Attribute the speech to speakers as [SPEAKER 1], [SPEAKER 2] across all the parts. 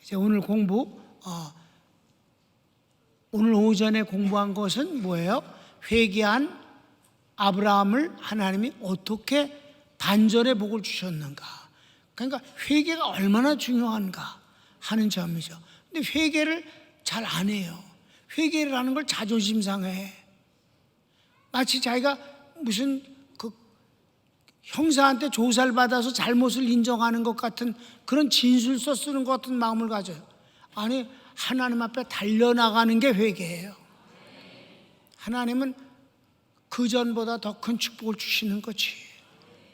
[SPEAKER 1] 이제 오늘 오늘 오전에 공부한 것은 뭐예요? 회개한 아브라함을 하나님이 어떻게 반전의 복을 주셨는가. 그러니까 회개가 얼마나 중요한가 하는 점이죠. 근데 회개를 잘 안 해요. 회개를 하는 걸 자존심 상해. 마치 자기가 무슨 형사한테 조사를 받아서 잘못을 인정하는 것 같은 그런 진술서 쓰는 것 같은 마음을 가져요. 아니, 하나님 앞에 달려나가는 게 회개예요. 하나님은 그전보다 더 큰 축복을 주시는 거지.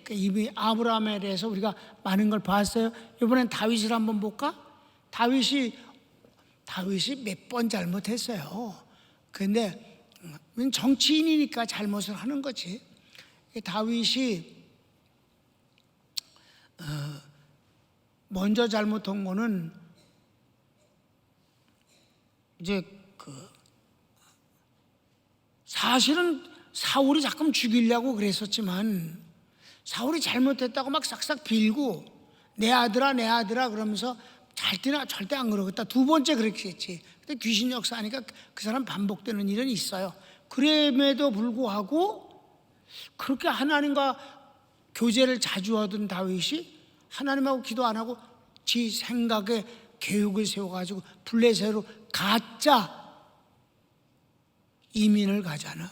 [SPEAKER 1] 그러니까 이미 아브라함에 대해서 우리가 많은 걸 봤어요. 이번엔 다윗을 한번 볼까? 다윗이 몇 번 잘못했어요. 그런데 정치인이니까 잘못을 하는 거지. 다윗이 먼저 잘못한 거는 이제 사실은 사울이 자꾸 죽이려고 그랬었지만 사울이 잘못했다고 막 싹싹 빌고 내 아들아 그러면서 절대 안 그러겠다. 두 번째 그렇게 했지. 근데 귀신 역사하니까 그 사람 반복되는 일은 있어요. 그럼에도 불구하고 그렇게 하나님과 교제를 자주 하던 다윗이 하나님하고 기도 안 하고 지 생각에 계획을 세워가지고 블레셋으로 가짜 이민을 가잖아.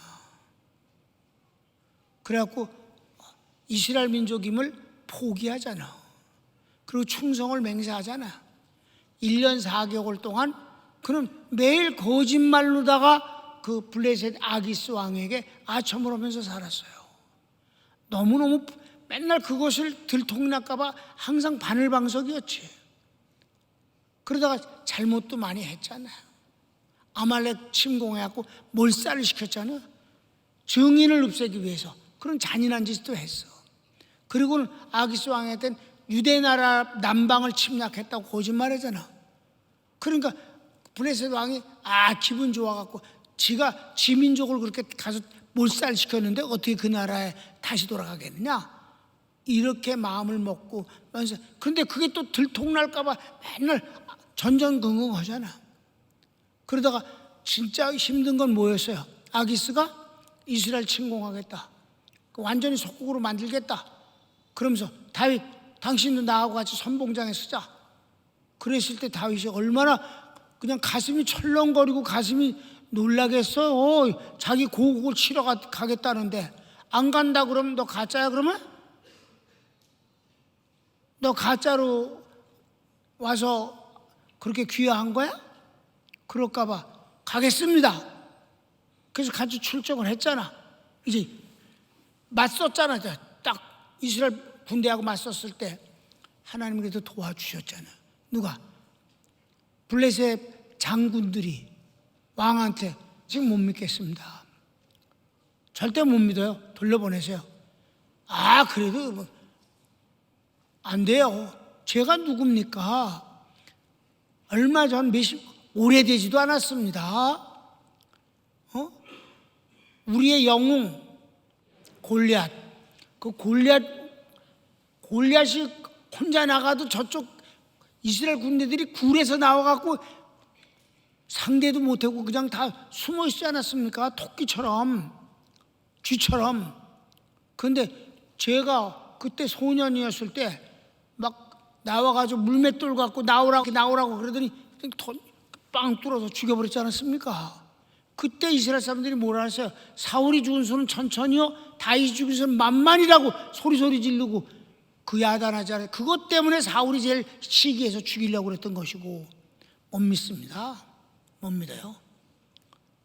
[SPEAKER 1] 그래갖고 이스라엘 민족임을 포기하잖아. 그리고 충성을 맹세하잖아. 1년 4개월 동안 그는 매일 거짓말로다가 그 블레셋 아기스 왕에게 아첨을 하면서 살았어요. 너무너무 맨날 그것을 들통날까봐 항상 바늘방석이었지. 그러다가 잘못도 많이 했잖아요. 아말렉 침공해갖고 몰살을 시켰잖아요. 증인을 없애기 위해서 그런 잔인한 짓도 했어. 그리고는 아기스 왕한테는 유대 나라 남방을 침략했다고 거짓말했잖아. 그러니까 블레셋 왕이 기분 좋아갖고 지가 지 민족을 그렇게 가서 몰살시켰는데 어떻게 그 나라에 다시 돌아가겠느냐, 이렇게 마음을 먹고. 그런데 그게 또 들통날까봐 맨날 전전긍긍하잖아. 그러다가 진짜 힘든 건 뭐였어요? 아기스가 이스라엘 침공하겠다, 완전히 속국으로 만들겠다 그러면서 다윗 당신도 나하고 같이 선봉장에 서자 그랬을 때 다윗이 얼마나 그냥 가슴이 철렁거리고 가슴이 놀라겠어. 자기 고국을 치러 가겠다는데 안 간다 그러면 너 가짜야? 그러면 너 가짜로 와서 그렇게 귀화한 거야? 그럴까봐 가겠습니다. 그래서 같이 출정을 했잖아. 이제 맞섰잖아. 딱 이스라엘 군대하고 맞섰을 때 하나님이 그래도 도와주셨잖아. 누가? 블레셋 장군들이 왕한테 지금 못 믿겠습니다. 절대 못 믿어요. 돌려보내세요. 그래도 뭐 안 돼요. 제가 누굽니까? 얼마 전 오래되지도 않았습니다. 우리의 영웅 골리앗. 그 골리앗이 혼자 나가도 저쪽 이스라엘 군대들이 굴에서 나와갖고 상대도 못하고 그냥 다 숨어 있지 않았습니까? 토끼처럼, 쥐처럼. 그런데 제가 그때 소년이었을 때 막 나와가지고 물맷돌 갖고 나오라고 그러더니 빵 뚫어서 죽여버렸지 않았습니까? 그때 이스라엘 사람들이 뭐라 했어요? 사울이 죽은 손은 천천히요, 다윗이 죽은 손은 만만이라고 소리 지르고 그 야단하지 않아요. 그것 때문에 사울이 제일 시기해서 죽이려고 그랬던 것이고. 못 믿습니다. 못 믿어요.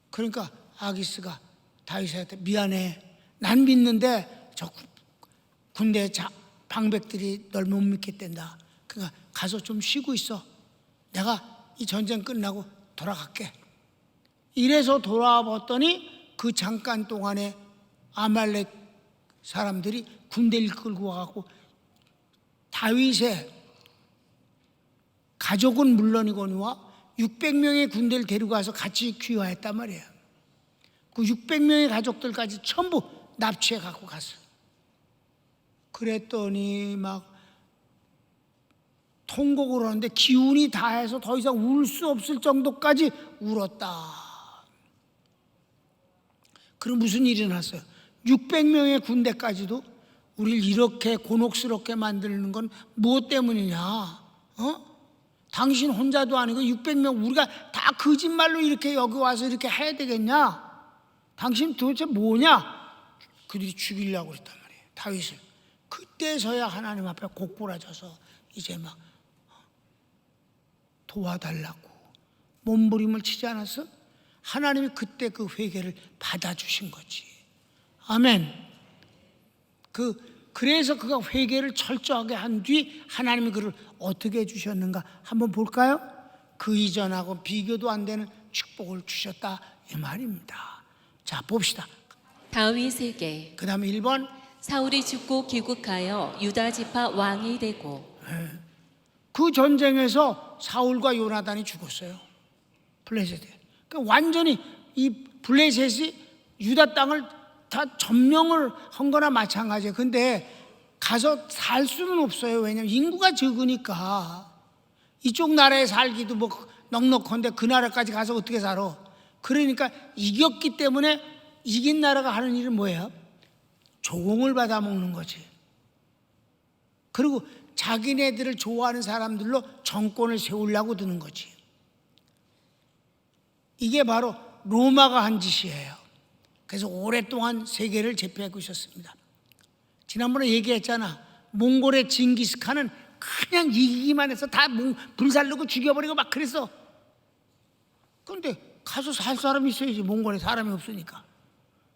[SPEAKER 1] 그러니까 아기스가 다윗한테 미안해. 난 믿는데 저 군대 방백들이 널 못 믿겠단다. 그러니까 가서 좀 쉬고 있어. 내가 이 전쟁 끝나고 돌아갈게. 이래서 돌아와 봤더니 그 잠깐 동안에 아말렉 사람들이 군대를 끌고 와갖고 다윗의 가족은 물론이거니와 600명의 군대를 데리고 와서 같이 귀화했단 말이에요. 그 600명의 가족들까지 전부 납치해 갖고 갔어요. 그랬더니 막 통곡을 하는데 기운이 다해서 더 이상 울 수 없을 정도까지 울었다. 그럼 무슨 일이 났어요? 600명의 군대까지도 우리를 이렇게 곤혹스럽게 만드는 건 무엇 때문이냐? 당신 혼자도 아니고 600명 우리가 다 거짓말로 이렇게 여기 와서 이렇게 해야 되겠냐? 당신 도대체 뭐냐? 그들이 죽이려고 그랬단 말이에요, 다윗을. 그때서야 하나님 앞에 고꾸라져서 이제 막 도와달라고 몸부림을 치지 않았어? 하나님이 그때 그 회개를 받아주신 거지. 아멘. 그래서 그가 회개를 철저하게 한 뒤 하나님이 그를 어떻게 해주셨는가 한번 볼까요? 그 이전하고 비교도 안 되는 축복을 주셨다 이 말입니다. 자, 봅시다.
[SPEAKER 2] 다윗에게
[SPEAKER 1] 그 다음에 1번
[SPEAKER 2] 사울이 죽고 귀국하여 유다 지파 왕이 되고.
[SPEAKER 1] 그 전쟁에서 사울과 요나단이 죽었어요, 블레셋에. 그러니까 완전히 이 블레셋이 유다 땅을 다 점령을 한 거나 마찬가지예요. 근데 가서 살 수는 없어요. 왜냐하면 인구가 적으니까. 이쪽 나라에 살기도 뭐 넉넉한데 그 나라까지 가서 어떻게 살아? 그러니까 이겼기 때문에 이긴 나라가 하는 일은 뭐예요? 조공을 받아먹는 거지. 그리고 자기네들을 좋아하는 사람들로 정권을 세우려고 드는 거지. 이게 바로 로마가 한 짓이에요. 그래서 오랫동안 세계를 제패하고 있었습니다. 지난번에 얘기했잖아. 몽골의 징기스칸은 그냥 이기기만 해서 다 불살르고 죽여버리고 막 그랬어. 그런데 가서 살 사람이 있어야지. 몽골에 사람이 없으니까.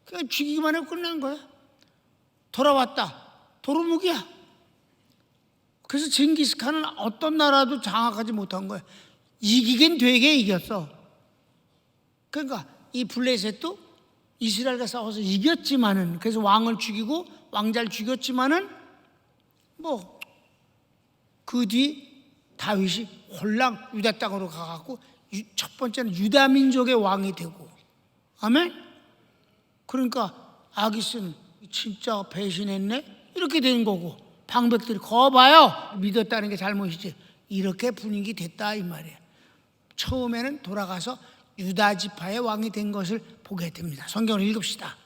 [SPEAKER 1] 그냥 죽이기만 하고 끝난 거야. 돌아왔다. 도루묵이야. 그래서 징기스칸은 어떤 나라도 장악하지 못한 거야. 이기긴 되게 이겼어. 그러니까 이 블레셋도 이스라엘과 싸워서 이겼지만은, 그래서 왕을 죽이고 왕자를 죽였지만은 뭐 그 뒤 다윗이 홀랑 유다 땅으로 가갖고 첫 번째는 유다 민족의 왕이 되고. 아멘. 그러니까 아기스는 진짜 배신했네 이렇게 된 거고, 방백들이 거봐요 믿었다는 게 잘못이지 이렇게 분위기 됐다 이 말이에요. 처음에는 돌아가서 유다 지파의 왕이 된 것을 보게 됩니다. 성경을 읽읍시다.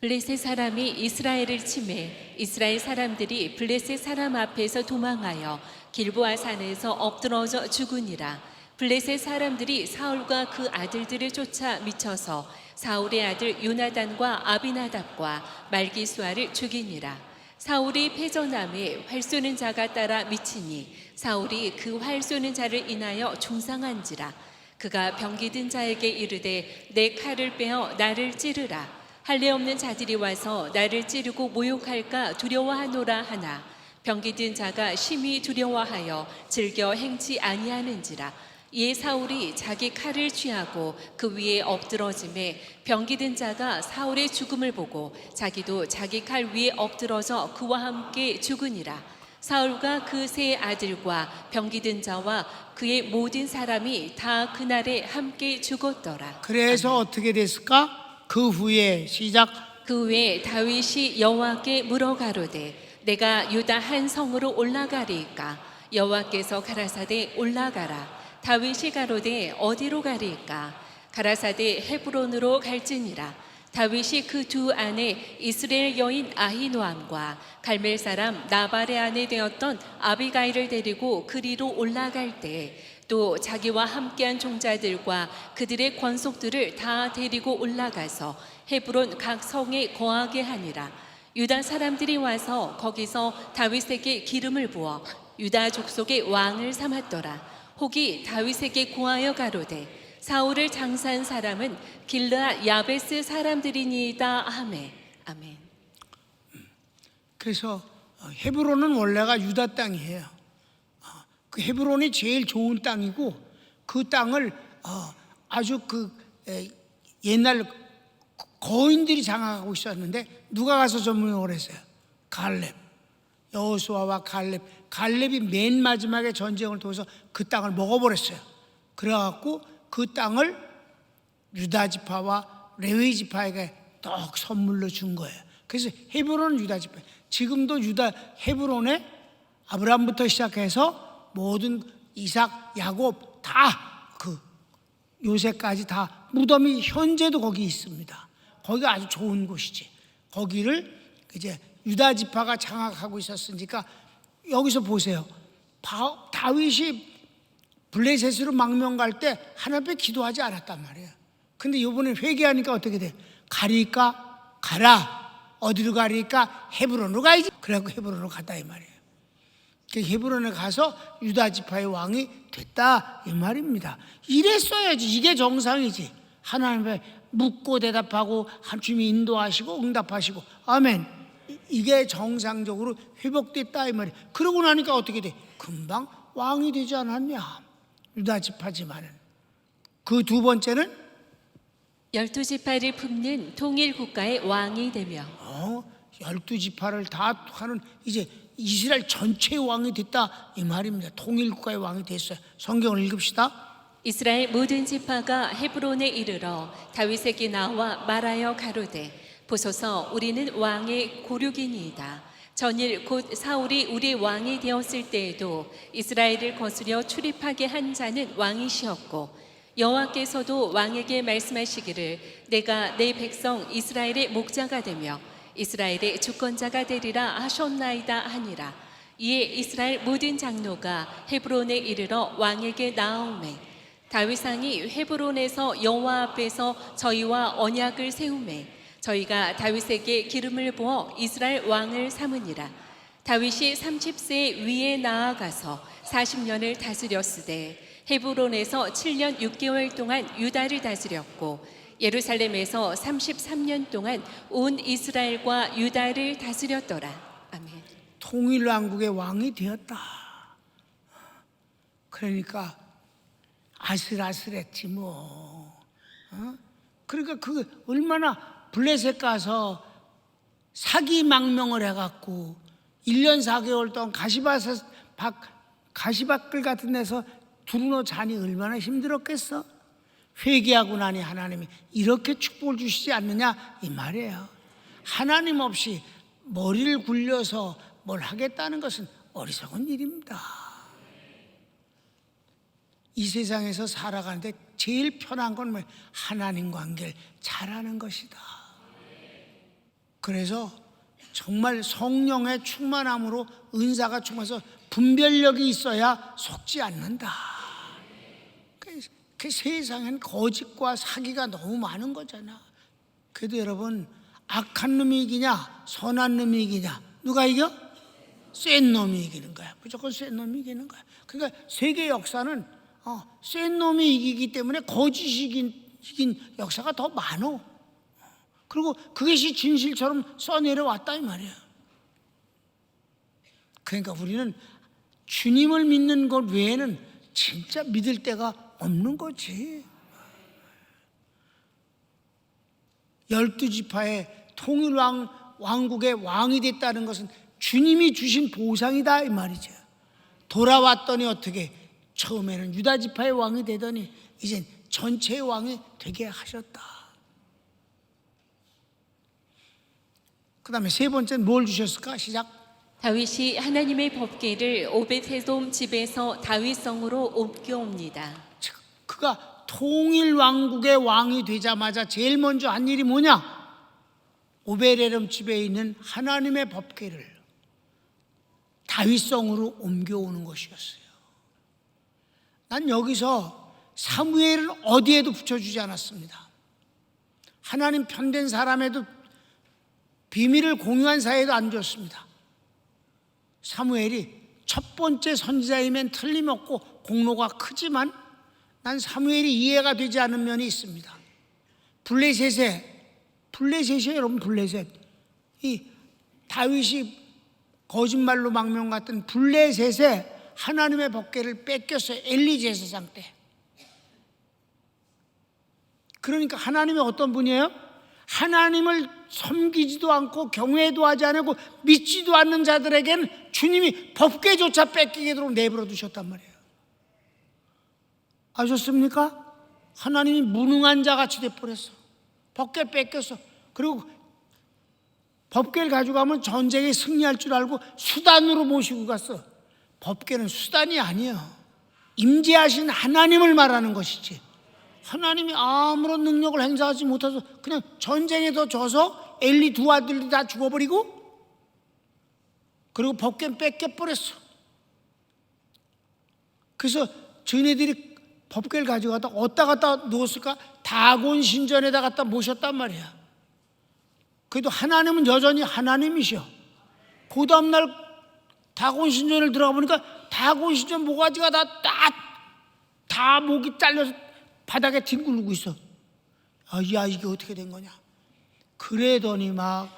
[SPEAKER 2] 블레셋 사람이 이스라엘을 치매 이스라엘 사람들이 블레셋 사람 앞에서 도망하여 길보아 산에서 엎드러져 죽으니라. 블레셋 사람들이 사울과 그 아들들을 쫓아 미쳐서 사울의 아들 요나단과 아비나답과 말기수아를 죽이니라. 사울이 패전함에 활 쏘는 자가 따라 미치니 사울이 그 활 쏘는 자를 인하여 중상한지라. 그가 병기 든 자에게 이르되 내 칼을 빼어 나를 찌르라. 할례 없는 자들이 와서 나를 찌르고 모욕할까 두려워하노라 하나 병기 든 자가 심히 두려워하여 즐겨 행치 아니하는지라. 이에 사울이 자기 칼을 취하고 그 위에 엎드러짐에 병기 든 자가 사울의 죽음을 보고 자기도 자기 칼 위에 엎드러져 그와 함께 죽으니라. 사울과 그 세 아들과 병기 든 자와 그의 모든 사람이 다 그날에 함께 죽었더라.
[SPEAKER 1] 그래서 어떻게 됐을까? 그 후에 시작.
[SPEAKER 2] 그 후에 다윗이 여호와께 물어 가로되 내가 유다 한 성으로 올라가리이까? 여호와께서 가라사대 올라가라. 다윗이 가로되 어디로 가리이까? 가라사대 헤브론으로 갈지니라. 다윗이 그 두 아내 이스라엘 여인 아히노암과 갈멜 사람 나발의 아내 되었던 아비가일을 데리고 그리로 올라갈 때 또 자기와 함께한 종자들과 그들의 권속들을 다 데리고 올라가서 헤브론 각 성에 거하게 하니라. 유다 사람들이 와서 거기서 다윗에게 기름을 부어 유다 족속의 왕을 삼았더라. 혹이 다윗에게 고하여 가로되 사울을 장사한 사람은 길르앗 야베스 사람들이니이다 하매. 아멘.
[SPEAKER 1] 그래서 헤브론은 원래가 유다 땅이에요. 그 헤브론이 제일 좋은 땅이고 그 땅을 아주 옛날 거인들이 장악하고 있었는데 누가 가서 점령을 했어요? 갈렙. 여호수아와 갈렙이 맨 마지막에 전쟁을 통해서 그 땅을 먹어버렸어요. 그래갖고 그 땅을 유다 지파와 레위 지파에게 떡 선물로 준 거예요. 그래서 헤브론은 유다 지파. 지금도 유다 헤브론에 아브라함부터 시작해서 모든 이삭, 야곱 다 그 요새까지 다 무덤이 현재도 거기 있습니다. 거기가 아주 좋은 곳이지. 거기를 이제 유다 지파가 장악하고 있었으니까 여기서 보세요. 다윗이 블레셋으로 망명 갈 때 하나님 앞에 기도하지 않았단 말이에요. 근데 이번에 회개하니까 어떻게 돼? 가리까 가라. 어디로 가리까? 헤브론으로 가야지. 그래갖고 헤브론으로 갔다 이 말이에요. 헤브론에 가서 유다 지파의 왕이 됐다 이 말입니다. 이랬어야지. 이게 정상이지. 하나님의 묻고 대답하고 주님이 인도하시고 응답하시고 아멘. 이게 정상적으로 회복됐다 이 말이에요. 그러고 나니까 어떻게 돼? 금방 왕이 되지 않았냐? 유다 지파지만은. 그 두 번째는
[SPEAKER 2] 12지파를 품는 통일 국가의 왕이 되며
[SPEAKER 1] 12지파를 다 하는 이제 이스라엘 전체의 왕이 됐다 이 말입니다. 통일국가의 왕이 됐어요. 성경을 읽읍시다.
[SPEAKER 2] 이스라엘 모든 지파가 헤브론에 이르러 다윗에게 나와 말하여 가로되 보소서 우리는 왕의 고륙이니이다. 전일 곧 사울이 우리 왕이 되었을 때에도 이스라엘을 거스려 출입하게 한 자는 왕이시었고 여호와께서도 왕에게 말씀하시기를 내가 내 백성 이스라엘의 목자가 되며 이스라엘의 주권자가 되리라 하셨나이다 하니라. 이에 이스라엘 모든 장로가 헤브론에 이르러 왕에게 나아오매 다윗왕이 헤브론에서 여호와 앞에서 저희와 언약을 세우매 저희가 다윗에게 기름을 부어 이스라엘 왕을 삼으니라. 다윗이 30세 위에 나아가서 40년을 다스렸으되 헤브론에서 7년 6개월 동안 유다를 다스렸고 예루살렘에서 33년 동안 온 이스라엘과 유다를 다스렸더라. 아멘.
[SPEAKER 1] 통일왕국의 왕이 되었다. 그러니까 아슬아슬했지 뭐. 그러니까 그 얼마나 블레셋 가서 사기 망명을 해갖고 1년 4개월 동안 가시밭길 같은 데서 두루노 자니 얼마나 힘들었겠어? 회개하고 나니 하나님이 이렇게 축복을 주시지 않느냐 이 말이에요. 하나님 없이 머리를 굴려서 뭘 하겠다는 것은 어리석은 일입니다. 이 세상에서 살아가는데 제일 편한 건 뭐예요? 하나님 관계를 잘하는 것이다. 그래서 정말 성령의 충만함으로 은사가 충만해서 분별력이 있어야 속지 않는다. 그 세상엔 거짓과 사기가 너무 많은 거잖아. 그래도 여러분 악한 놈이 이기냐 선한 놈이 이기냐 누가 이겨? 센 놈이 이기는 거야. 무조건 센 놈이 이기는 거야. 그러니까 세계 역사는 센 놈이 이기기 때문에 거짓이 이긴 역사가 더 많어. 그리고 그것이 진실처럼 써내려왔다 이 말이야. 그러니까 우리는 주님을 믿는 것 외에는 진짜 믿을 데가 없는 거지. 12지파의 통일왕국의 왕이 됐다는 것은 주님이 주신 보상이다 이 말이죠. 돌아왔더니 어떻게 처음에는 유다지파의 왕이 되더니 이젠 전체의 왕이 되게 하셨다. 그 다음에 세 번째는 뭘 주셨을까? 시작.
[SPEAKER 2] 다윗이 하나님의 법궤를 오벳에돔 집에서 다윗성으로 옮겨옵니다.
[SPEAKER 1] 그가 통일왕국의 왕이 되자마자 제일 먼저 한 일이 뭐냐? 오벳에돔 집에 있는 하나님의 법궤를 다윗성으로 옮겨오는 것이었어요. 난 여기서 사무엘은 어디에도 붙여주지 않았습니다. 하나님 편된 사람에도 비밀을 공유한 사이에도 안 줬습니다. 사무엘이 첫 번째 선지자이면 틀림없고 공로가 크지만 난 사무엘이 이해가 되지 않은 면이 있습니다. 블레셋이에요 여러분. 블레셋. 이 다윗이 거짓말로 망명 같은 블레셋에 하나님의 법궤를 뺏겼어요. 엘리 제사장 때. 그러니까 하나님이 어떤 분이에요? 하나님을 섬기지도 않고 경외도 하지 않고 믿지도 않는 자들에게는 주님이 법궤조차 뺏기도록 내버려 두셨단 말이에요. 아셨습니까? 하나님이 무능한 자같이 돼버렸어. 법궤 뺏겼어. 그리고 법궤를 가져가면 전쟁에 승리할 줄 알고 수단으로 모시고 갔어. 법궤는 수단이 아니야. 임재하신 하나님을 말하는 것이지. 하나님이 아무런 능력을 행사하지 못해서 그냥 전쟁에도 져서 엘리 두 아들도 다 죽어버리고, 그리고 법궤는 뺏겨버렸어. 그래서 저희네들이 법궤를 가져가다 어디다 갖다 놓았을까? 다곤 신전에다 갖다 모셨단 말이야. 그래도 하나님은 여전히 하나님이셔. 그 다음날 다곤 신전을 들어가 보니까 다곤 신전 모가지가 다 목이 잘려서 바닥에 뒹굴고 있어. 야, 이게 어떻게 된 거냐? 그러더니 막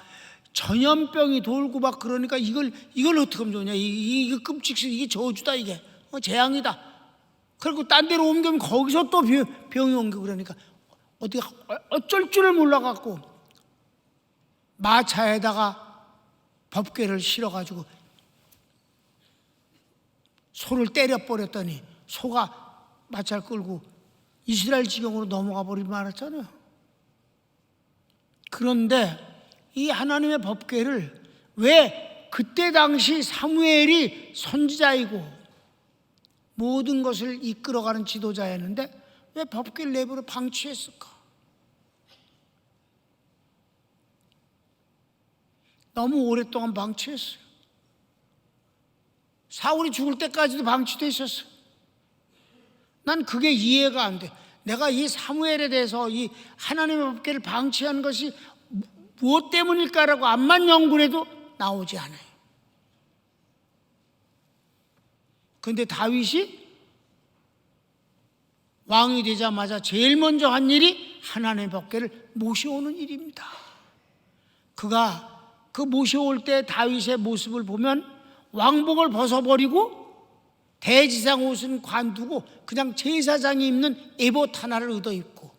[SPEAKER 1] 전염병이 돌고 막 그러니까 이걸 어떻게 하면 좋냐? 이거 끔찍해. 이게 저주다, 이게. 재앙이다. 그리고 딴 데로 옮기면 거기서 또 병이 옮기고 그러니까 어쩔 줄을 몰라갖고 마차에다가 법궤를 실어가지고 소를 때려버렸더니 소가 마차를 끌고 이스라엘 지경으로 넘어가 버리고 말았잖아요. 그런데 이 하나님의 법궤를 왜 그때 당시 사무엘이 선지자이고 모든 것을 이끌어가는 지도자였는데 왜 법궤를 내버려 방치했을까? 너무 오랫동안 방치했어요. 사울이 죽을 때까지도 방치돼 있었어요. 난 그게 이해가 안 돼. 내가 이 사무엘에 대해서 이 하나님의 법궤를 방치한 것이 무엇 때문일까라고 암만 연구를 해도 나오지 않아요. 그런데 다윗이 왕이 되자마자 제일 먼저 한 일이 하나님의 법궤를 모셔오는 일입니다. 그가 그 모셔올 때 다윗의 모습을 보면 왕복을 벗어버리고 대지상 옷은 관두고 그냥 제사장이 입는 에봇 하나를 얻어 입고,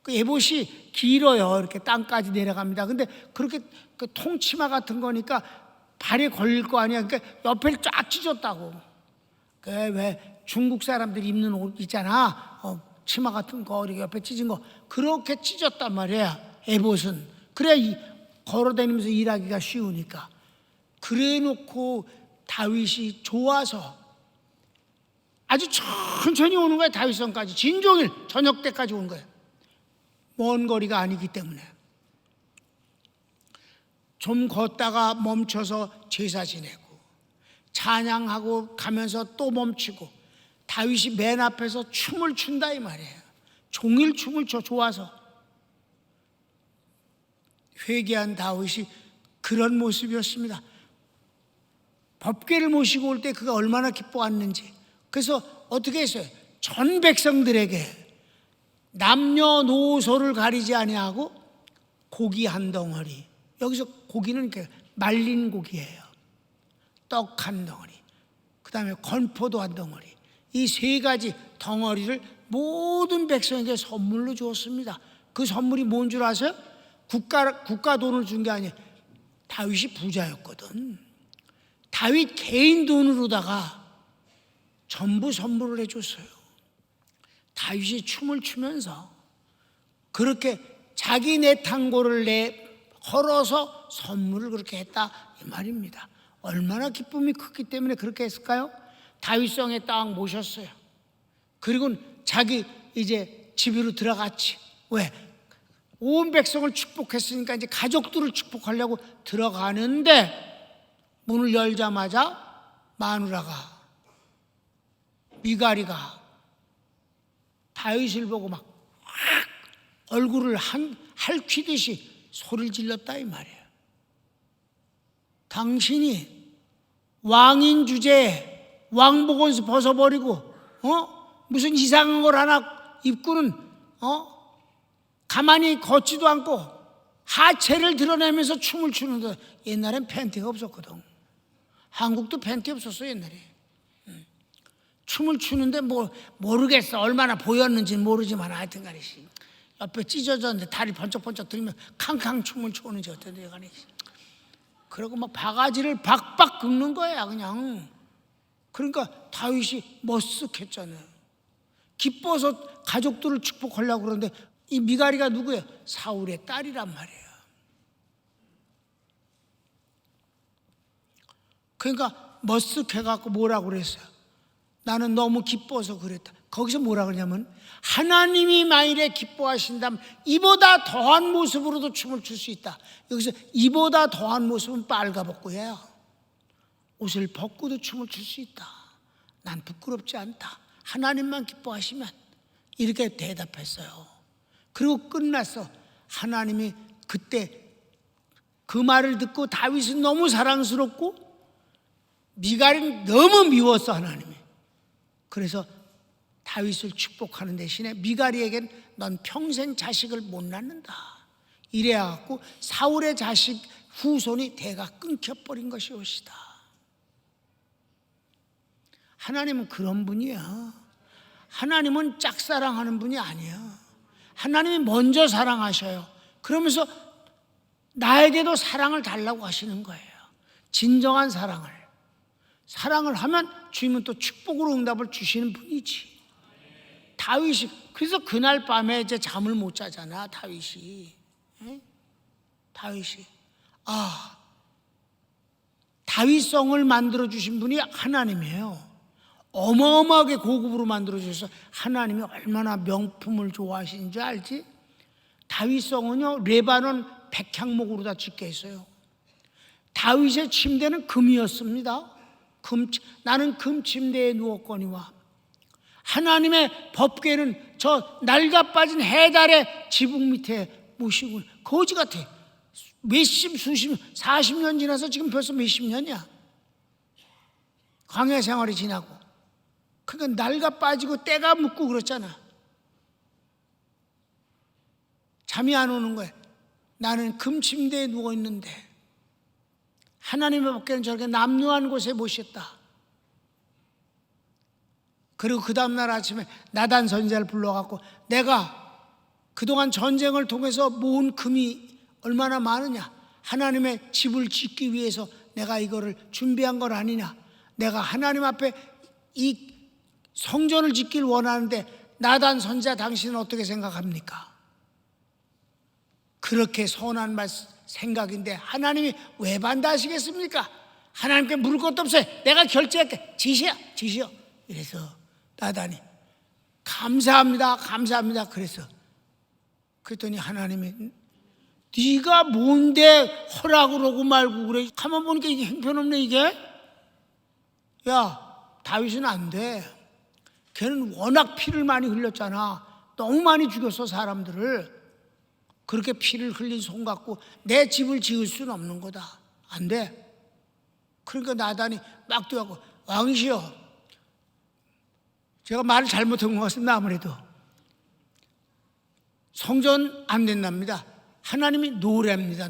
[SPEAKER 1] 그 에봇이 길어요. 이렇게 땅까지 내려갑니다. 근데 그렇게 그 통치마 같은 거니까 발에 걸릴 거 아니야. 그러니까 옆을 쫙 찢었다고. 그 왜 중국 사람들이 입는 옷 있잖아. 치마 같은 거 이렇게 옆에 찢은 거 그렇게 찢었단 말이야. 에봇은. 그래야 걸어다니면서 일하기가 쉬우니까. 그래놓고 다윗이 좋아서 아주 천천히 오는 거야. 다윗성까지 진종일 저녁 때까지 온 거야. 먼 거리가 아니기 때문에. 좀 걷다가 멈춰서 제사 지내고 찬양하고 가면서 또 멈추고, 다윗이 맨 앞에서 춤을 춘다 이 말이에요. 종일 춤을 춰. 좋아서. 회개한 다윗이 그런 모습이었습니다. 법궤를 모시고 올 때 그가 얼마나 기뻐했는지. 그래서 어떻게 했어요? 전 백성들에게 남녀노소를 가리지 아니하고 고기 한 덩어리, 여기서 고기는 말린 고기예요. 떡 한 덩어리, 그 다음에 건포도 한 덩어리, 이 세 가지 덩어리를 모든 백성에게 선물로 주었습니다. 그 선물이 뭔 줄 아세요? 국가 돈을 준 게 아니에요. 다윗이 부자였거든. 다윗 개인 돈으로다가 전부 선물을 해줬어요. 다윗이 춤을 추면서 그렇게 자기 내탕고를 헐어서 선물을 그렇게 했다 이 말입니다. 얼마나 기쁨이 컸기 때문에 그렇게 했을까요? 다윗성에 딱 모셨어요. 그리고 자기 이제 집으로 들어갔지. 왜? 온 백성을 축복했으니까 이제 가족들을 축복하려고 들어가는데 문을 열자마자 마누라가, 미갈이가 다윗을 보고 막 얼굴을 할퀴듯이 소리를 질렀다 이 말이에요. 당신이 왕인 주제에 왕복옷을 벗어버리고 무슨 이상한 걸 하나 입고는 가만히 걷지도 않고 하체를 드러내면서 춤을 추는데, 옛날엔 팬티가 없었거든. 한국도 팬티 없었어 옛날에. 춤을 추는데 모르겠어. 얼마나 보였는지는 모르지만 하여튼간에 옆에 찢어졌는데 다리 번쩍번쩍 들면 캉캉 춤을 추는지 어떤데 간에. 그러고 막 바가지를 박박 긁는 거야 그냥. 그러니까 다윗이 머쓱했잖아요. 기뻐서 가족들을 축복하려고 그러는데 이 미갈이가 누구예요? 사울의 딸이란 말이에요. 그러니까 머쓱해갖고 뭐라고 그랬어요? 나는 너무 기뻐서 그랬다. 거기서 뭐라 그러냐면 하나님이 만일에 기뻐하신다면 이보다 더한 모습으로도 춤을 출 수 있다. 여기서 이보다 더한 모습은 빨가벗고야 옷을 벗고도 춤을 출 수 있다. 난 부끄럽지 않다. 하나님만 기뻐하시면, 이렇게 대답했어요. 그리고 끝났어. 하나님이 그때 그 말을 듣고 다윗은 너무 사랑스럽고 미갈은 너무 미웠어, 하나님이. 그래서 다윗을 축복하는 대신에 미갈이에겐 넌 평생 자식을 못 낳는다, 이래야 갖고 사울의 자식 후손이 대가 끊겨버린 것이옵시다. 하나님은 그런 분이야. 하나님은 짝사랑하는 분이 아니야. 하나님이 먼저 사랑하셔요. 그러면서 나에게도 사랑을 달라고 하시는 거예요. 진정한 사랑을 하면 주님은 또 축복으로 응답을 주시는 분이지. 다윗이 그래서 그날 밤에 이제 잠을 못 자잖아. 다윗이 다윗성을 만들어 주신 분이 하나님이에요. 어마어마하게 고급으로 만들어 주셔서 하나님이 얼마나 명품을 좋아하시는지 알지? 다윗성은요 레바논 백향목으로 다 짓게 했어요. 다윗의 침대는 금이었습니다. 나는 금 침대에 누웠거니와 하나님의 법궤는 저 낡아 빠진 해달의 지붕 밑에 모시고, 거지 같아. 수십 40년 지나서 지금 벌써 몇십 년이야. 광야 생활이 지나고. 그러니까 낡아 빠지고 때가 묻고 그렇잖아. 잠이 안 오는 거야. 나는 금 침대에 누워 있는데 하나님의 법궤는 저렇게 남루한 곳에 모셨다. 그리고 그 다음날 아침에 나단 선지자를 불러갖고 내가 그동안 전쟁을 통해서 모은 금이 얼마나 많으냐, 하나님의 집을 짓기 위해서 내가 이거를 준비한 건 아니냐, 내가 하나님 앞에 이 성전을 짓길 원하는데 나단 선지자 당신은 어떻게 생각합니까? 그렇게 선한 생각인데 하나님이 왜 반대하시겠습니까? 하나님께 물을 것도 없어요. 내가 결제할게. 지시요. 이래서 나단이 감사합니다. 그랬더니 하나님이 네가 뭔데 허락을 하고 말고 그래. 가만 보니까 이게 형편없네 이게. 야, 다윗은 안 돼. 걔는 워낙 피를 많이 흘렸잖아. 너무 많이 죽였어 사람들을. 그렇게 피를 흘린 손 갖고 내 집을 지을 수는 없는 거다. 안 돼. 그러니까 나단이 막 뛰어가고 왕이시여, 제가 말을 잘못한 것 같습니다. 아무래도 성전 안 된답니다. 하나님이 노랍니다.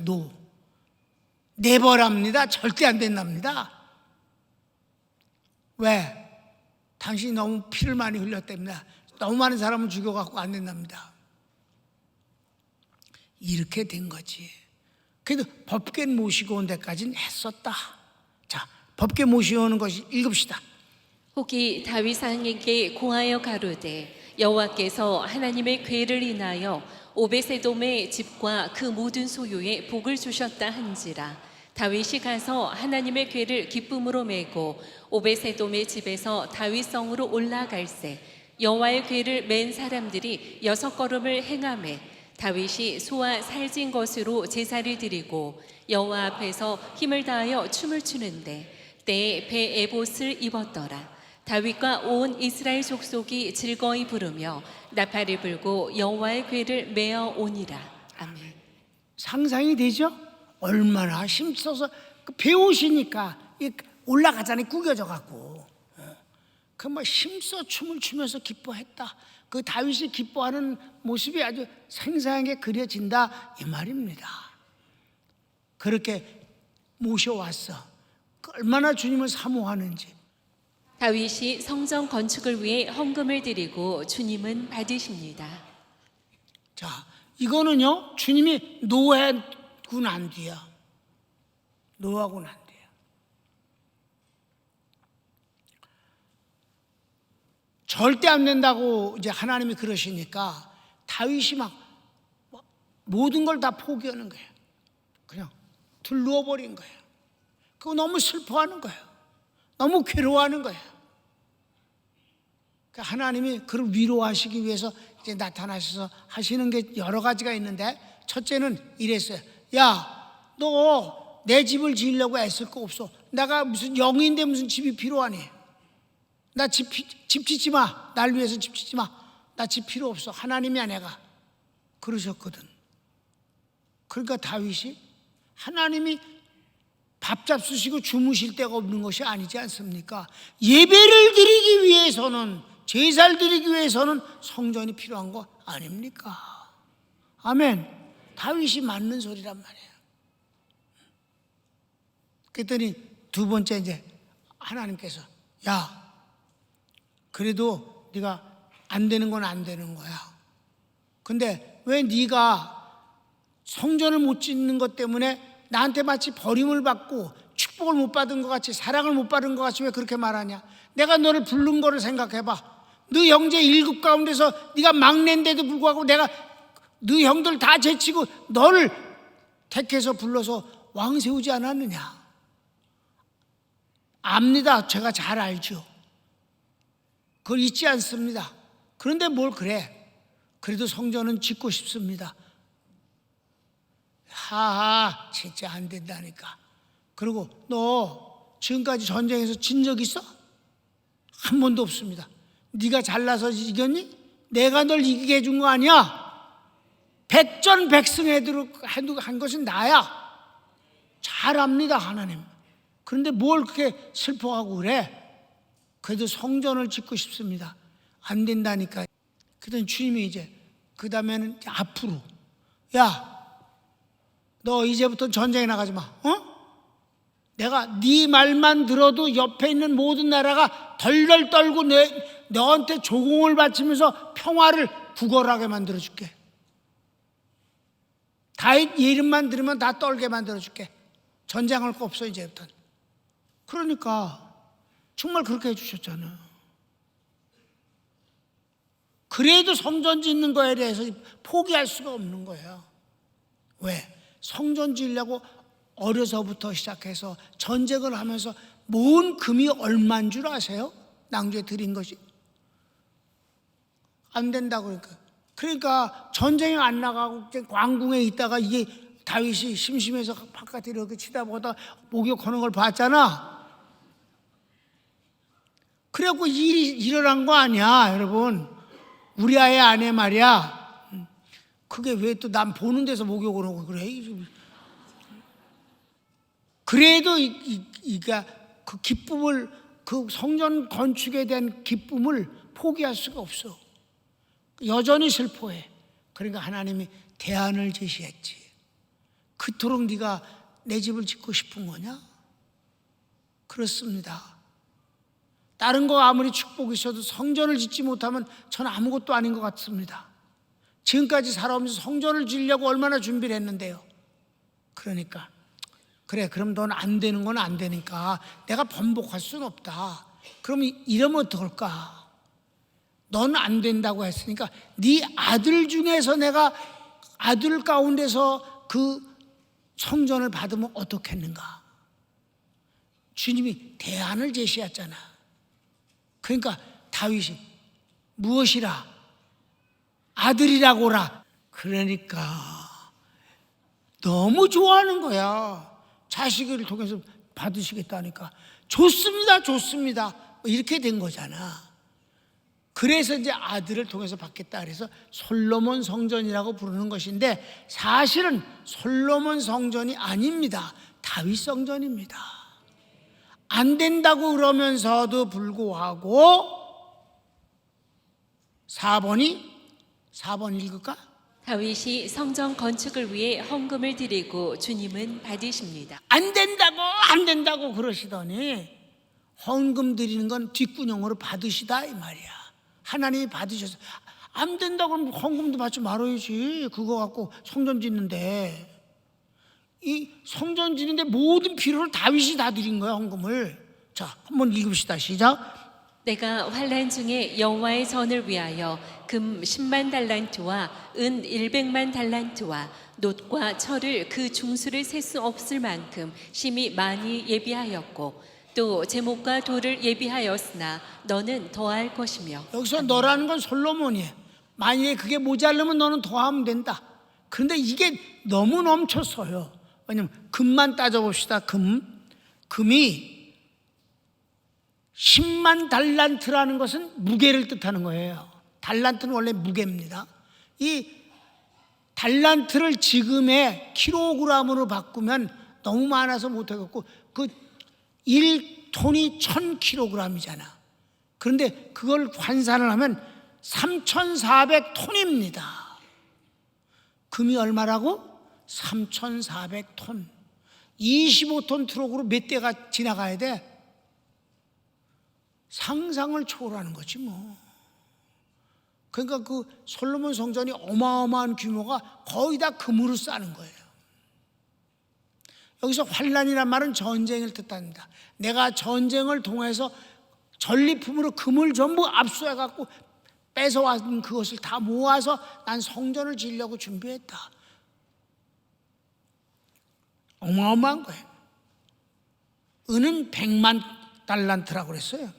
[SPEAKER 1] 내버랍니다. 절대 안 된답니다. 왜? 당신이 너무 피를 많이 흘렸답니다. 너무 많은 사람을 죽여갖고 안 된답니다. 이렇게 된 거지. 그래도 법궤 모시고 온 데까지는 했었다. 자, 법궤 모시오는 것이 읽읍시다.
[SPEAKER 2] 혹이 다윗 왕에게 고하여 가로되 여호와께서 하나님의 궤를 인하여 오베세돔의 집과 그 모든 소유에 복을 주셨다 한지라. 다윗이 가서 하나님의 궤를 기쁨으로 메고 오베세돔의 집에서 다윗성으로 올라갈새 여호와의 궤를 맨 사람들이 6걸음을 행하매 다윗이 소와 살진 것으로 제사를 드리고 여호와 앞에서 힘을 다하여 춤을 추는데 때에 배 에봇을 입었더라. 다윗과 온 이스라엘 족속이 즐거이 부르며 나팔을 불고 여호와의 궤를 메어 오니라. 아멘.
[SPEAKER 1] 상상이 되죠? 얼마나 힘써서 배우시니까 올라가잖아요. 구겨져 갖고. 그 뭐 힘써 춤을 추면서 기뻐했다. 그 다윗이 기뻐하는 모습이 아주 생생하게 그려진다 이 말입니다. 그렇게 모셔왔어. 얼마나 주님을 사모하는지.
[SPEAKER 2] 다윗이 성전 건축을 위해 헌금을 드리고 주님은 받으십니다.
[SPEAKER 1] 자, 이거는요 주님이 노하고 난 뒤야. 노하고 난 뒤야. 절대 안 된다고 이제 하나님이 그러시니까 다윗이 막 모든 걸 다 포기하는 거예요. 그냥 둘러버린 거예요. 그거 너무 슬퍼하는 거예요. 너무 괴로워하는 거야. 그러니까 하나님이 그를 위로하시기 위해서 이제 나타나셔서 하시는 게 여러 가지가 있는데, 첫째는 이랬어요. 야, 너 내 집을 지으려고 애쓸 거 없어. 내가 무슨 영인데 무슨 집이 필요하니? 나 집 짓지 마. 날 위해서 집 짓지 마. 나 집 필요 없어. 하나님이야 내가. 그러셨거든. 그러니까 다윗이 하나님이 밥 잡수시고 주무실 데가 없는 것이 아니지 않습니까? 예배를 드리기 위해서는, 제사를 드리기 위해서는 성전이 필요한 거 아닙니까? 아멘. 다윗이 맞는 소리란 말이에요. 그랬더니 두 번째 이제 하나님께서, 야, 그래도 네가 안 되는 건 안 되는 거야. 근데 왜 네가 성전을 못 짓는 것 때문에 나한테 마치 버림을 받고 축복을 못 받은 것 같이, 사랑을 못 받은 것 같이 왜 그렇게 말하냐? 내가 너를 부른 거를 생각해봐. 너 형제 7 가운데서 네가 막내인데도 불구하고 내가 너 형들 다 제치고 너를 택해서 불러서 왕 세우지 않았느냐? 압니다. 제가 잘 알죠. 그걸 잊지 않습니다. 그런데 뭘 그래? 그래도 성전은 짓고 싶습니다. 하하, 진짜 안 된다니까. 그리고 너 지금까지 전쟁에서 진 적 있어? 한 번도 없습니다. 네가 잘나서 이겼니? 내가 널 이기게 해준 거 아니야? 백전백승해도록 한 것은 나야. 잘 압니다, 하나님. 그런데 뭘 그렇게 슬퍼하고 그래? 그래도 성전을 짓고 싶습니다. 안 된다니까. 그랬더니 주님이 이제 그 다음에는 앞으로, 야, 너 이제부터 전쟁에 나가지 마. 내가 네 말만 들어도 옆에 있는 모든 나라가 덜덜 떨고 너한테 조공을 바치면서 평화를 구걸하게 만들어줄게. 다윗 이름만 들으면 다 떨게 만들어줄게. 전쟁할 거 없어 이제부터. 그러니까 정말 그렇게 해주셨잖아요. 그래도 성전 짓는 거에 대해서 포기할 수가 없는 거예요. 왜? 성전 지으려고 어려서부터 시작해서 전쟁을 하면서 모은 금이 얼마인 줄 아세요? 낭주에 드린 것이 안 된다고. 그러니까 전쟁에 안 나가고 광궁에 있다가 이게 다윗이 심심해서 바깥에 이렇게 치다보다 목욕하는 걸 봤잖아. 그래갖고 일이 일어난 거 아니야, 여러분. 우리아의 아내 말이야. 그게 왜 또 남 보는 데서 목욕을 하고 그래? 그래도 그 기쁨을, 그 성전 건축에 대한 기쁨을 포기할 수가 없어. 여전히 슬퍼해. 그러니까 하나님이 대안을 제시했지. 그토록 네가 내 집을 짓고 싶은 거냐? 그렇습니다. 다른 거 아무리 축복이 있어도 성전을 짓지 못하면 저는 아무것도 아닌 것 같습니다. 지금까지 살아오면서 성전을 지으려고 얼마나 준비를 했는데요. 그러니까 그래, 그럼 넌 안 되는 건 안 되니까 내가 번복할 수는 없다. 그럼 이러면 어떨까? 넌 안 된다고 했으니까 네 아들 중에서 내가 아들 가운데서 그 성전을 받으면 어떻겠는가? 주님이 대안을 제시했잖아. 그러니까 다윗이 무엇이라? 아들이라고라. 그러니까 너무 좋아하는 거야. 자식을 통해서 받으시겠다니까. 좋습니다, 좋습니다. 이렇게 된 거잖아. 그래서 이제 아들을 통해서 받겠다 그래서 솔로몬 성전이라고 부르는 것인데, 사실은 솔로몬 성전이 아닙니다. 다윗 성전입니다. 안 된다고 그러면서도 불구하고 4번 읽을까?
[SPEAKER 2] 다윗이 성전 건축을 위해 헌금을 드리고 주님은 받으십니다.
[SPEAKER 1] 안 된다고 그러시더니 헌금 드리는 건 뒷구녕으로 받으시다 이 말이야. 하나님이 받으셔서. 안 된다고 그러면 헌금도 받지 말아야지. 그거 갖고 성전 짓는데. 이 성전 짓는데 모든 필요를 다윗이 다 드린 거야, 헌금을. 자, 한번 읽읍시다. 시작.
[SPEAKER 2] 내가 환난 중에 여호와의 전을 위하여 금 10만 달란트와 은 100만 달란트와 놋과 철을 그 중수를 셀 수 없을 만큼 심히 많이 예비하였고, 또 제목과 돌을 예비하였으나 너는 더할 것이며.
[SPEAKER 1] 여기서 너라는 건 솔로몬이에요. 만약에 그게 모자르면 너는 더 하면 된다. 그런데 이게 너무 넘쳤어요. 왜냐면 금만 따져봅시다. 금이 10만 달란트라는 것은 무게를 뜻하는 거예요. 달란트는 원래 무게입니다. 이 달란트를 지금의 킬로그램으로 바꾸면 너무 많아서 못하겠고, 그 1톤이 1000kg이잖아. 그런데 그걸 환산을 하면 3400톤입니다. 금이 얼마라고? 3400톤. 25톤 트럭으로 몇 대가 지나가야 돼? 상상을 초월하는 거지 뭐. 그러니까 그 솔로몬 성전이 어마어마한 규모가 거의 다 금으로 쌓는 거예요. 여기서 환란이란 말은 전쟁을 뜻합니다. 내가 전쟁을 통해서 전리품으로 금을 전부 압수해갖고 뺏어왔는 그것을 다 모아서 난 성전을 지으려고 준비했다. 어마어마한 거예요. 은은 100만 달란트라고 그랬어요.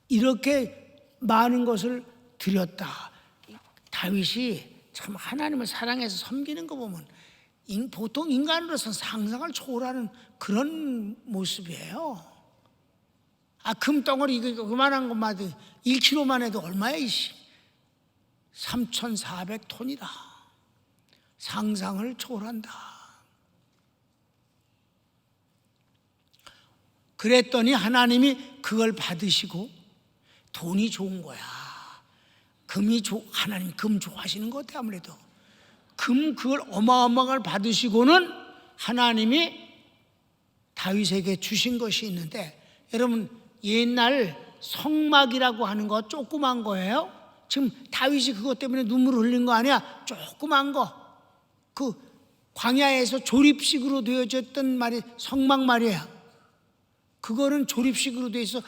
[SPEAKER 1] 이렇게 많은 것을 드렸다. 다윗이 참 하나님을 사랑해서 섬기는 거 보면 보통 인간으로서는 상상을 초월하는 그런 모습이에요. 금덩어리 이거 그만한 것만 1kg만 해도 얼마야? 3,400톤이라. 상상을 초월한다. 그랬더니 하나님이 그걸 받으시고, 돈이 좋은 거야. 하나님 금 좋아하시는 것 같아. 아무래도 그걸 어마어마한 걸 받으시고는 하나님이 다윗에게 주신 것이 있는데, 여러분 옛날 성막이라고 하는 거 조그만 거예요. 지금 다윗이 그것 때문에 눈물을 흘린 거 아니야. 조그만 거, 그 광야에서 조립식으로 되어졌던 말이 성막 말이야. 그거는 조립식으로 돼 있어.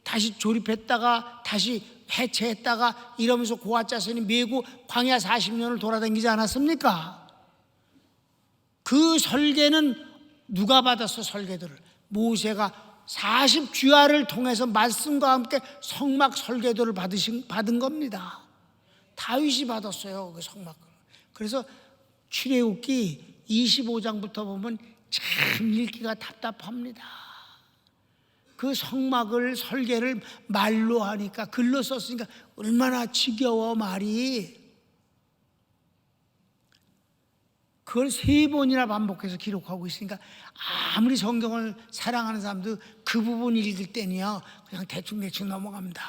[SPEAKER 1] 다시 조립했다가 다시 해체했다가 이러면서 고아자손이 메고 광야 40년을 돌아다니지 않았습니까? 그 설계는 누가 받았어? 설계도를 모세가 40주야를 통해서 말씀과 함께 성막 설계도를 받은 겁니다. 다윗이 받았어요, 그 성막을. 그래서 출애굽기 25장부터 보면 참 읽기가 답답합니다. 그 성막을 설계를 말로 하니까, 글로 썼으니까 얼마나 지겨워 말이. 그걸 3번이나 반복해서 기록하고 있으니까 아무리 성경을 사랑하는 사람도 그 부분 읽을 때는요 그냥 대충 넘어갑니다.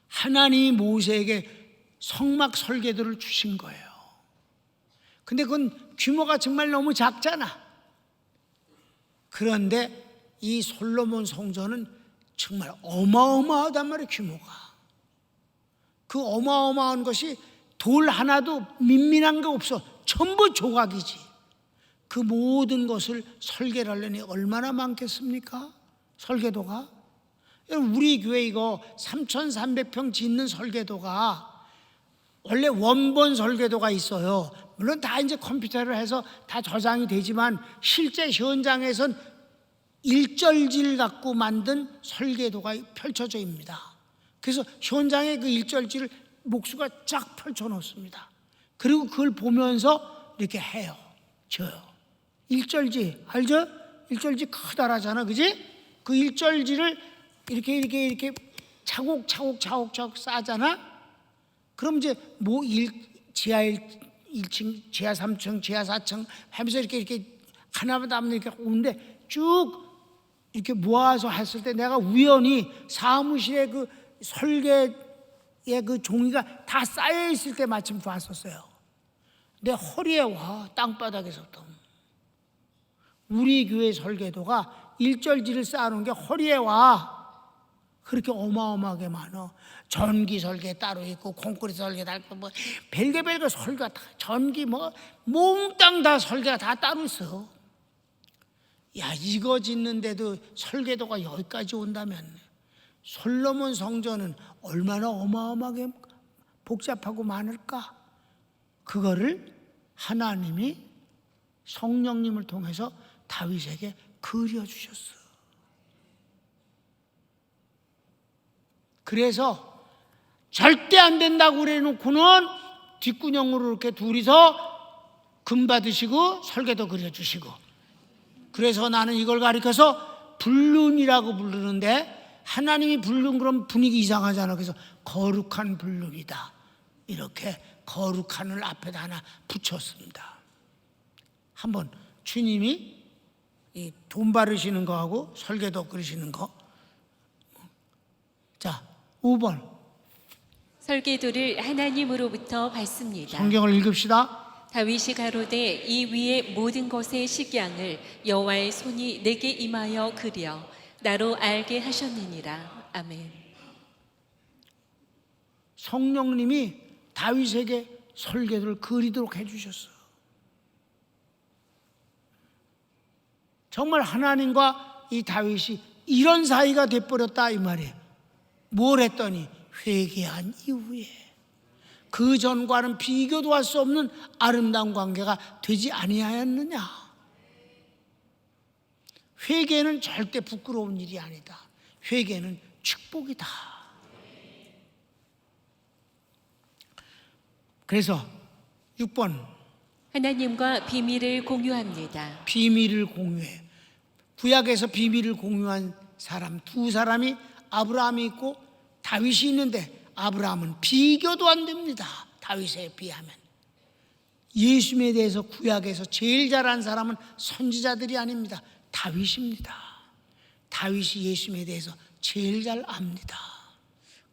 [SPEAKER 1] 하나님이 모세에게 성막 설계도를 주신 거예요. 근데 그건 규모가 정말 너무 작잖아. 그런데 이 솔로몬 성전은 정말 어마어마하단 말이에요. 규모가. 그 어마어마한 것이 돌 하나도 민민한 게 없어. 전부 조각이지. 그 모든 것을 설계를 하려니 얼마나 많겠습니까? 설계도가. 여러분 우리 교회 이거 3,300평 짓는 설계도가 원래 원본 설계도가 있어요. 물론 다 이제 컴퓨터를 해서 다 저장이 되지만 실제 현장에선 일절지를 갖고 만든 설계도가 펼쳐져 있습니다. 그래서 현장에 그 일절지를 목수가 쫙 펼쳐 놓습니다. 그리고 그걸 보면서 이렇게 해요. 져요. 일절지 알죠? 일절지 커다랗잖아, 그지? 그 일절지를 이렇게 차곡차곡 쌓잖아. 그럼 이제 지하 1층, 지하 3층, 지하 4층 하면서 이렇게 하나마다 이렇게 오는데 쭉 이렇게 모아서 했을 때 내가 우연히 사무실에 그 설계의 그 종이가 다 쌓여 있을 때 마침 봤었어요. 내 허리에 와, 땅바닥에서부터. 우리 교회 설계도가 일절지를 쌓아놓은 게 허리에 와. 그렇게 어마어마하게 많아. 전기 설계 따로 있고 콘크리트 설계 따로 있고 뭐 별개 설계가 다 전기 몽땅 다 설계가 다 따로 있어. 야, 이거 짓는데도 설계도가 여기까지 온다면 솔로몬 성전은 얼마나 어마어마하게 복잡하고 많을까? 그거를 하나님이 성령님을 통해서 다윗에게 그려주셨어. 그래서 절대 안 된다고 그래놓고는 뒷구녕으로 이렇게 둘이서 금 받으시고 설계도 그려주시고, 그래서 나는 이걸 가리켜서 불륜이라고 부르는데, 하나님이 불륜 그럼 분위기 이상하잖아. 그래서 거룩한 불륜이다, 이렇게 거룩한을 앞에다 하나 붙였습니다. 한번 주님이 이 돈 바르시는 거하고 설계도 그리시는 거. 자, 5번
[SPEAKER 2] 설계도를 하나님으로부터 받습니다.
[SPEAKER 1] 성경을 읽읍시다.
[SPEAKER 2] 다윗이 가로되 이 위의 모든 것의 식양을 여호와의 손이 내게 임하여 그려 나로 알게 하셨느니라. 아멘.
[SPEAKER 1] 성령님이 다윗에게 설계도를 그리도록 해주셨어. 정말 하나님과 이 다윗이 이런 사이가 돼버렸다 이 말이에요. 뭘 했더니 회개한 이후에 그 전과는 비교도 할 수 없는 아름다운 관계가 되지 아니하였느냐. 회개는 절대 부끄러운 일이 아니다. 회개는 축복이다. 그래서 6번
[SPEAKER 2] 하나님과 비밀을 공유합니다.
[SPEAKER 1] 비밀을 공유해. 구약에서 비밀을 공유한 사람 두 사람이 아브라함이 있고 다윗이 있는데, 아브라함은 비교도 안 됩니다. 다윗에 비하면. 예수님에 대해서 구약에서 제일 잘한 사람은 선지자들이 아닙니다. 다윗입니다. 다윗이 예수님에 대해서 제일 잘 압니다.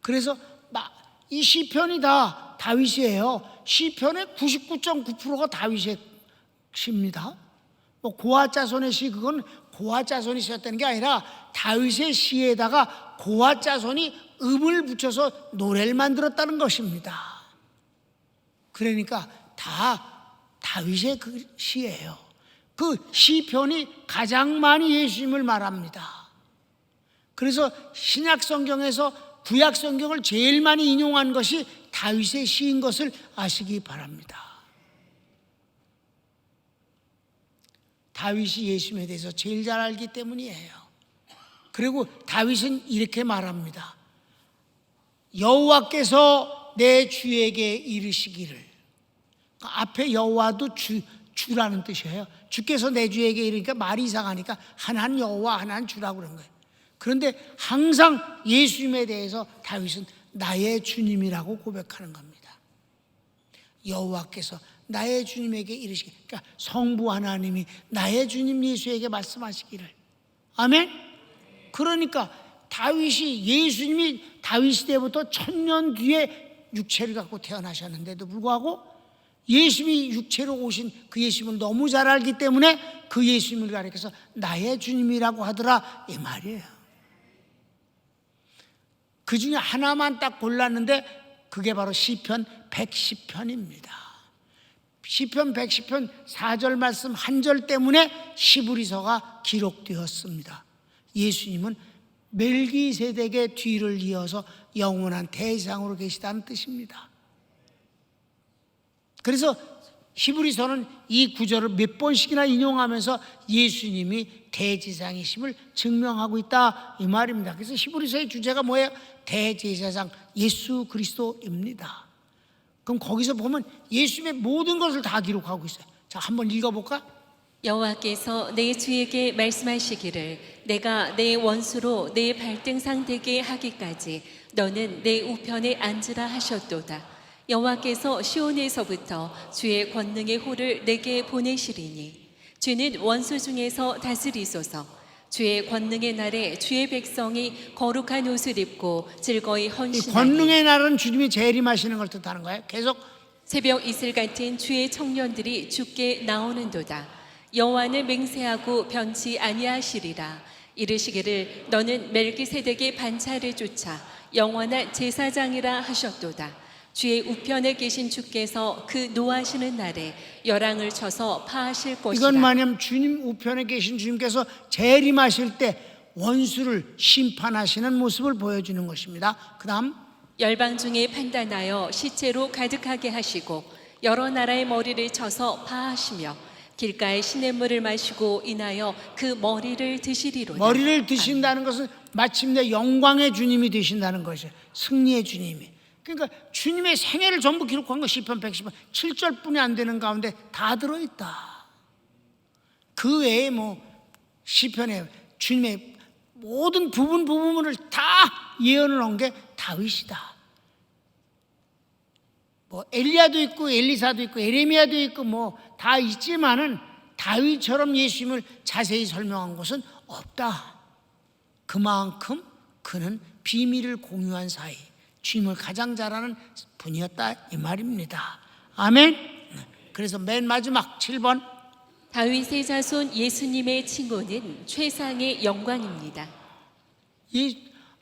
[SPEAKER 1] 그래서 이 시편이 다 다윗이에요. 시편의 99.9%가 다윗의 시입니다. 뭐 고아 자손의 시, 그건 고아 자손이 쓰였다는 게 아니라 다윗의 시에다가 고아 자손이 음을 붙여서 노래를 만들었다는 것입니다. 그러니까 다 다윗의 그 시예요. 그 시편이 가장 많이 예수님을 말합니다. 그래서 신약 성경에서 구약 성경을 제일 많이 인용한 것이 다윗의 시인 것을 아시기 바랍니다. 다윗이 예수님에 대해서 제일 잘 알기 때문이에요. 그리고 다윗은 이렇게 말합니다. 여호와께서 내 주에게 이르시기를. 앞에 여호와도 주라는 뜻이에요. 주께서 내 주에게 이르니까 말이 이상하니까 하나는 여호와 하나는 주라고 그런 거예요. 그런데 항상 예수님에 대해서 다윗은 나의 주님이라고 고백하는 겁니다. 여호와께서 나의 주님에게 이르시기, 그러니까 성부 하나님이 나의 주님 예수에게 말씀하시기를. 아멘. 그러니까 다윗이, 예수님이 다윗 시대부터 1000년 뒤에 육체를 갖고 태어나셨는데도 불구하고 예수님이 육체로 오신 그 예수님을 너무 잘 알기 때문에 그 예수님을 가리켜서 나의 주님이라고 하더라 이 말이에요. 그 중에 하나만 딱 골랐는데 그게 바로 시편 110편입니다. 시편 110편 4절 말씀 한 절 때문에 시브리서가 기록되었습니다. 예수님은 멜기세덱의 뒤를 이어서 영원한 대상으로 계시다는 뜻입니다. 그래서 히브리서는 이 구절을 몇 번씩이나 인용하면서 예수님이 대제사장이심을 증명하고 있다 이 말입니다. 그래서 히브리서의 주제가 뭐예요? 대제사장 예수 그리스도입니다. 그럼 거기서 보면 예수님의 모든 것을 다 기록하고 있어요. 자, 한번 읽어볼까?
[SPEAKER 2] 여호와께서 내 주에게 말씀하시기를 내가 내 원수로 내 발등상 되게 하기까지 너는 내 우편에 앉으라 하셨도다. 여호와께서 시온에서부터 주의 권능의 호를 내게 보내시리니 주는 원수 중에서 다스리소서. 주의 권능의 날에 주의 백성이 거룩한 옷을 입고 즐거이
[SPEAKER 1] 이
[SPEAKER 2] 헌신하니
[SPEAKER 1] 권능의 날은 주님이 재림하시는 걸 뜻하는 거예요. 계속
[SPEAKER 2] 새벽 이슬 같은 주의 청년들이 주께 나오는도다. 여호와는 맹세하고 변치 아니하시리라. 이르시기를 너는 멜기세덱의 반차를 쫓아 영원한 제사장이라 하셨도다. 주의 우편에 계신 주께서 그 노하시는 날에 열왕을 쳐서 파하실 것이다.
[SPEAKER 1] 이건 뭐냐면 주님 우편에 계신 주님께서 재림하실 때 원수를 심판하시는 모습을 보여주는 것입니다. 그 다음
[SPEAKER 2] 열방 중에 판단하여 시체로 가득하게 하시고 여러 나라의 머리를 쳐서 파하시며 길가에 시냇물을 마시고 인하여 그 머리를 드시리로다.
[SPEAKER 1] 머리를 드신다는 것은 마침내 영광의 주님이 되신다는 것이에요. 승리의 주님이. 그러니까 주님의 생애를 전부 기록한 거 시편 110편 7절뿐이 안 되는 가운데 다 들어있다. 그 외에 뭐 시편에 주님의 모든 부분을 다 예언을 한 게 다윗이다. 뭐 엘리야도 있고 엘리사도 있고 에레미야도 있고 뭐 다 있지만은 다윗처럼 예수님을 자세히 설명한 것은 없다. 그만큼 그는 비밀을 공유한 사이 주님을 가장 잘 아는 분이었다 이 말입니다. 아멘. 그래서 맨 마지막 7번
[SPEAKER 2] 다윗의 자손 예수님의 칭호는 최상의 영광입니다.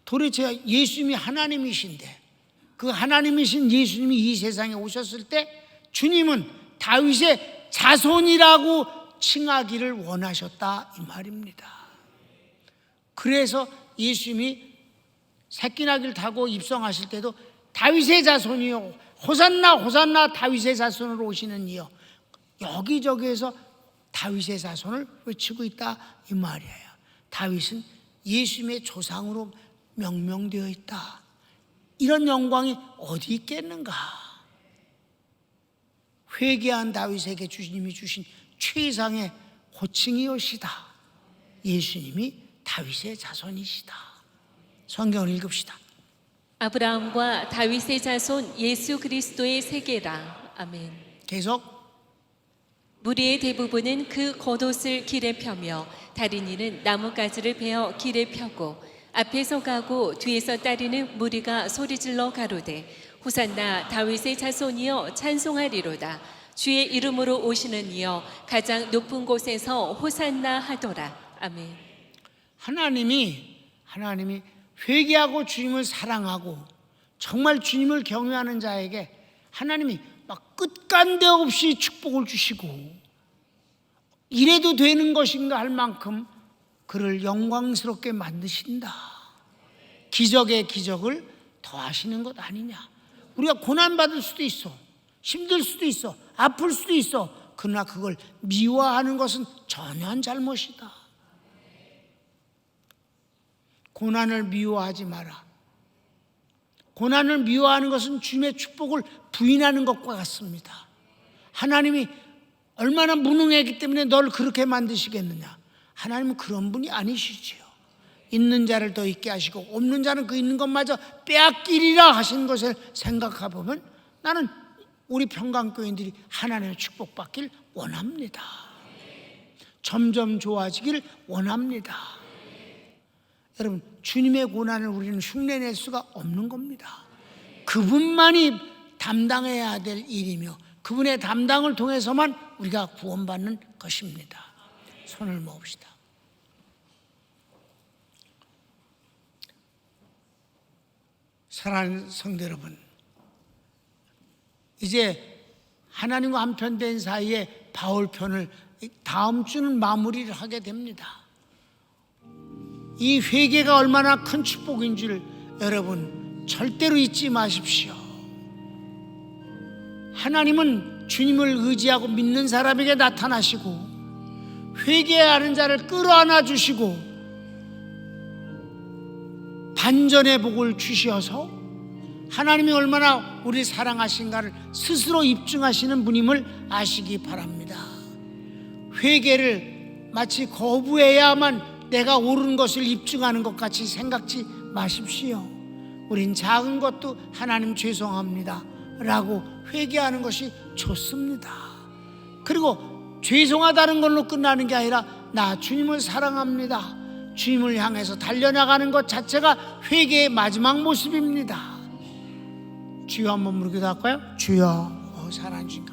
[SPEAKER 1] 도대체 예수님이 하나님이신데 그 하나님이신 예수님이 이 세상에 오셨을 때 주님은 다윗의 자손이라고 칭하기를 원하셨다 이 말입니다. 그래서 예수님이 새끼나귀를 타고 입성하실 때도 다윗의 자손이요 호산나 호산나 다윗의 자손으로 오시는 이요 여기저기에서 다윗의 자손을 외치고 있다 이 말이에요. 다윗은 예수님의 조상으로 명명되어 있다. 이런 영광이 어디 있겠는가? 회개한 다윗에게 주님이 주신 최상의 호칭이오시다. 예수님이 다윗의 자손이시다. 성경을 읽읍시다.
[SPEAKER 2] 아브라함과 다윗의 자손 예수 그리스도의 세계라. 아멘.
[SPEAKER 1] 계속.
[SPEAKER 2] 무리의 대부분은 그 겉옷을 길에 펴며 다른 이는 나뭇가지를 베어 길에 펴고 앞에서 가고 뒤에서 따르는 무리가 소리질러 가로되 호산나 다윗의 자손이여 찬송하리로다. 주의 이름으로 오시는 이여 가장 높은 곳에서 호산나 하도라. 아멘.
[SPEAKER 1] 하나님이 회개하고 주님을 사랑하고 정말 주님을 경외하는 자에게 하나님이 막 끝간데 없이 축복을 주시고 이래도 되는 것인가 할 만큼 그를 영광스럽게 만드신다. 기적의 기적을 더하시는 것 아니냐. 우리가 고난받을 수도 있어, 힘들 수도 있어, 아플 수도 있어. 그러나 그걸 미워하는 것은 전혀 잘못이다. 고난을 미워하지 마라. 고난을 미워하는 것은 주님의 축복을 부인하는 것과 같습니다. 하나님이 얼마나 무능했기 때문에 너를 그렇게 만드시겠느냐. 하나님은 그런 분이 아니시지요. 있는 자를 더 있게 하시고 없는 자는 그 있는 것마저 빼앗기리라 하신 것을 생각해 보면 나는 우리 평강교인들이 하나님의 축복받길 원합니다. 점점 좋아지길 원합니다. 여러분, 주님의 고난을 우리는 흉내낼 수가 없는 겁니다. 그분만이 담당해야 될 일이며 그분의 담당을 통해서만 우리가 구원받는 것입니다. 손을 모읍시다. 사랑하는 성도 여러분, 이제 하나님과 한편 된 사이에 바울 편을 다음 주는 마무리를 하게 됩니다. 이 회개가 얼마나 큰 축복인 줄 여러분 절대로 잊지 마십시오. 하나님은 주님을 의지하고 믿는 사람에게 나타나시고 회개하는 자를 끌어안아 주시고 반전의 복을 주셔서 하나님이 얼마나 우리 사랑하신가를 스스로 입증하시는 분임을 아시기 바랍니다. 회개를 마치 거부해야만 내가 옳은 것을 입증하는 것 같이 생각지 마십시오. 우린 작은 것도 하나님 죄송합니다 라고 회개하는 것이 좋습니다. 그리고 죄송하다는 걸로 끝나는 게 아니라 나 주님을 사랑합니다, 주님을 향해서 달려나가는 것 자체가 회개의 마지막 모습입니다. 주여 한번 부르기도 할까요? 주여, 사랑하는 주님